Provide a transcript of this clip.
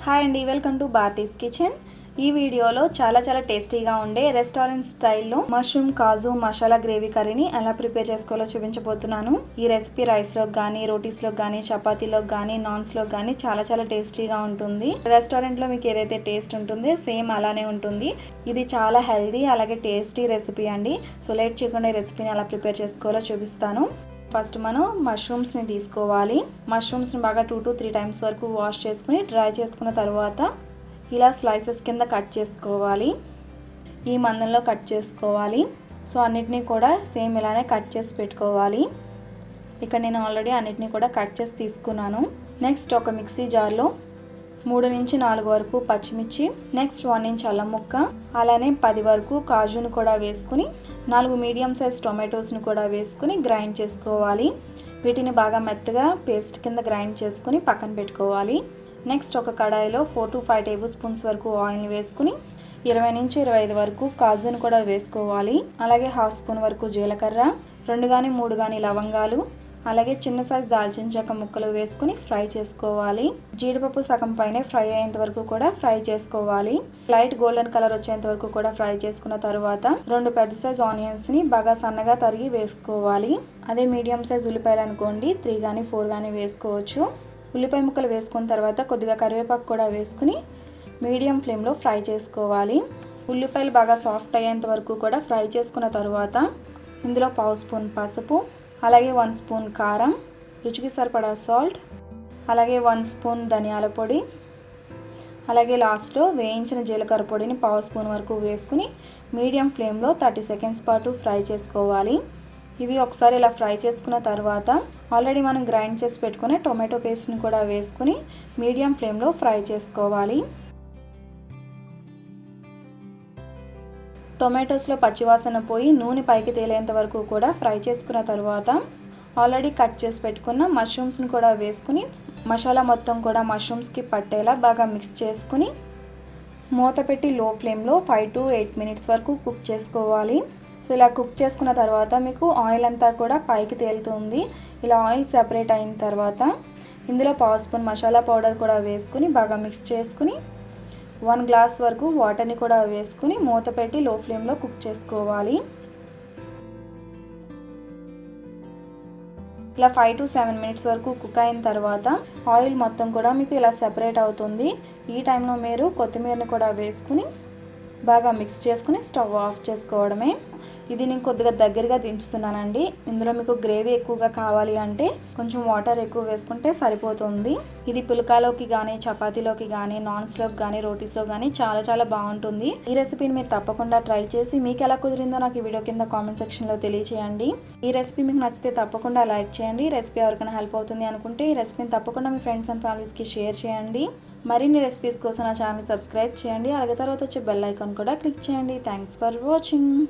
Hi అండి, welcome to Bharati's kitchen. ఈ వీడియోలో చాలా టేస్టీగా ఉండే రెస్టారెంట్ స్టైల్లో మష్రూమ్ కాజు మసాలా గ్రేవీ కర్రీని ఎలా ప్రిపేర్ చేసుకోవాలో చూపించబోతున్నాను. ఈ రెసిపీ రైస్లోకి కానీ, రోటీస్లోకి కానీ, చపాతీలోకి కానీ, నాన్స్లోకి కానీ చాలా టేస్టీగా ఉంటుంది. రెస్టారెంట్లో మీకు ఏదైతే టేస్ట్ ఉంటుందో సేమ్ అలానే ఉంటుంది. ఇది చాలా హెల్దీ అలాగే టేస్టీ రెసిపీ అండి. సో లేట్ చేయకుండా ఈ రెసిపీని ఎలా ప్రిపేర్ చేసుకోవాలో చూపిస్తాను. ఫస్ట్ మనం మష్రూమ్స్ని తీసుకోవాలి. మష్రూమ్స్ని బాగా 2 to 3 టైమ్స్ వరకు వాష్ చేసుకుని డ్రై చేసుకున్న తర్వాత ఇలా స్లైసెస్ కింద కట్ చేసుకోవాలి. ఈ మందంలో కట్ చేసుకోవాలి. సో అన్నిటినీ కూడా సేమ్ ఇలానే కట్ చేసి పెట్టుకోవాలి. ఇక్కడ నేను ఆల్రెడీ అన్నిటినీ కూడా కట్ చేసి తీసుకున్నాను. నెక్స్ట్ ఒక మిక్సీ జార్లో 3 నుంచి 4 వరకు పచ్చిమిర్చి, నెక్స్ట్ 1 ఇంచ్ అల్లం ముక్క, అలానే 10 వరకు కాజును కూడా వేసుకుని 4 మీడియం సైజ్ టొమాటోస్ని కూడా వేసుకుని గ్రైండ్ చేసుకోవాలి. వీటిని బాగా మెత్తగా పేస్ట్ కింద గ్రైండ్ చేసుకుని పక్కన పెట్టుకోవాలి. నెక్స్ట్ ఒక కడాయిలో 4 to 5 టేబుల్ స్పూన్స్ వరకు ఆయిల్ని వేసుకుని 20 నుంచి 25 వరకు కాజును కూడా వేసుకోవాలి. అలాగే 1/2 స్పూన్ వరకు జీలకర్ర, 2 కానీ 3 కానీ లవంగాలు, అలాగే చిన్న సైజ్ దాల్చిన చెక్క ముక్కలు వేసుకుని ఫ్రై చేసుకోవాలి. జీడిపప్పు సగం పైనే ఫ్రై అయ్యేంత వరకు కూడా ఫ్రై చేసుకోవాలి. లైట్ గోల్డెన్ కలర్ వచ్చేంత వరకు కూడా ఫ్రై చేసుకున్న తర్వాత 2 పెద్ద సైజ్ ఆనియన్స్ని బాగా సన్నగా తరిగి వేసుకోవాలి. అదే మీడియం సైజ్ ఉల్లిపాయలు అనుకోండి, 3 కానీ 4 కానీ వేసుకోవచ్చు. ఉల్లిపాయ ముక్కలు వేసుకున్న తర్వాత కొద్దిగా కరివేపాకు కూడా వేసుకుని మీడియం ఫ్లేమ్లో ఫ్రై చేసుకోవాలి. ఉల్లిపాయలు బాగా సాఫ్ట్ అయ్యేంత వరకు కూడా ఫ్రై చేసుకున్న తర్వాత ఇందులో 1/2 స్పూన్ పసుపు, అలాగే 1 స్పూన్ కారం, రుచికి సరిపడా సాల్ట్, అలాగే 1 స్పూన్ ధనియాల పొడి, అలాగే లాస్ట్లో వేయించిన జీలకర్ర పొడిని 1/2 స్పూన్ వరకు వేసుకుని మీడియం ఫ్లేమ్లో 30 సెకండ్స్ పాటు ఫ్రై చేసుకోవాలి. ఇవి ఒకసారి ఇలా ఫ్రై చేసుకున్న తర్వాత ఆల్రెడీ మనం గ్రైండ్ చేసి పెట్టుకునే టొమాటో పేస్ట్ని కూడా వేసుకుని మీడియం ఫ్లేమ్లో ఫ్రై చేసుకోవాలి. టొమాటోస్లో పచ్చివాసన పోయి నూనె పైకి తేలేంత వరకు కూడా ఫ్రై చేసుకున్న తర్వాత ఆల్రెడీ కట్ చేసి పెట్టుకున్న మష్రూమ్స్ని కూడా వేసుకుని మసాలా మొత్తం కూడా మష్రూమ్స్కి పట్టేలా బాగా మిక్స్ చేసుకుని మూత పెట్టి లో ఫ్లేమ్లో 5 to 8 మినిట్స్ వరకు కుక్ చేసుకోవాలి. సో ఇలా కుక్ చేసుకున్న తర్వాత మీకు ఆయిల్ అంతా కూడా పైకి తేలుతుంది. ఇలా ఆయిల్ సెపరేట్ అయిన తర్వాత ఇందులో 1/2 స్పూన్ మసాలా పౌడర్ కూడా వేసుకుని బాగా మిక్స్ చేసుకుని 1 గ్లాస్ వరకు వాటర్ని కూడా వేసుకుని మూత పెట్టి లో ఫ్లేమ్లో కుక్ చేసుకోవాలి. ఇలా 5 to 7 మినిట్స్ వరకు కుక్ అయిన తర్వాత ఆయిల్ మొత్తం కూడా మీకు ఇలా సెపరేట్ అవుతుంది. ఈ టైంలో మీరు కొత్తిమీరని కూడా వేసుకుని బాగా మిక్స్ చేసుకుని స్టవ్ ఆఫ్ చేసుకోవడమే. ఇది నేను కొద్దిగా దగ్గరగా దించుతున్నానండి. ఇందులో మీకు గ్రేవీ ఎక్కువగా కావాలి అంటే కొంచెం వాటర్ ఎక్కువ వేసుకుంటే సరిపోతుంది. ఇది పుల్కాలోకి కానీ, చపాతీలోకి కానీ, నాన్స్లోకి కానీ, రోటీస్లో కానీ చాలా బాగుంటుంది. ఈ రెసిపీని మీరు తప్పకుండా ట్రై చేసి మీకు ఎలా కుదిరిందో నాకు ఈ వీడియో కింద కామెంట్ సెక్షన్లో తెలియచేయండి. ఈ రెసిపీ మీకు నచ్చితే తప్పకుండా లైక్ చేయండి. ఈ రెసిపీ ఎవరికైనా హెల్ప్ అవుతుంది అనుకుంటే ఈ రెసిపీని తప్పకుండా మీ ఫ్రెండ్స్ అండ్ ఫ్యామిలీస్కి షేర్ చేయండి. మరిన్ని రెసిపీస్ కోసం నా ఛానల్ సబ్స్క్రైబ్ చేయండి. అలాగే తర్వాత వచ్చే బెల్ ఐకాన్ కూడా క్లిక్ చేయండి. Thanks for watching.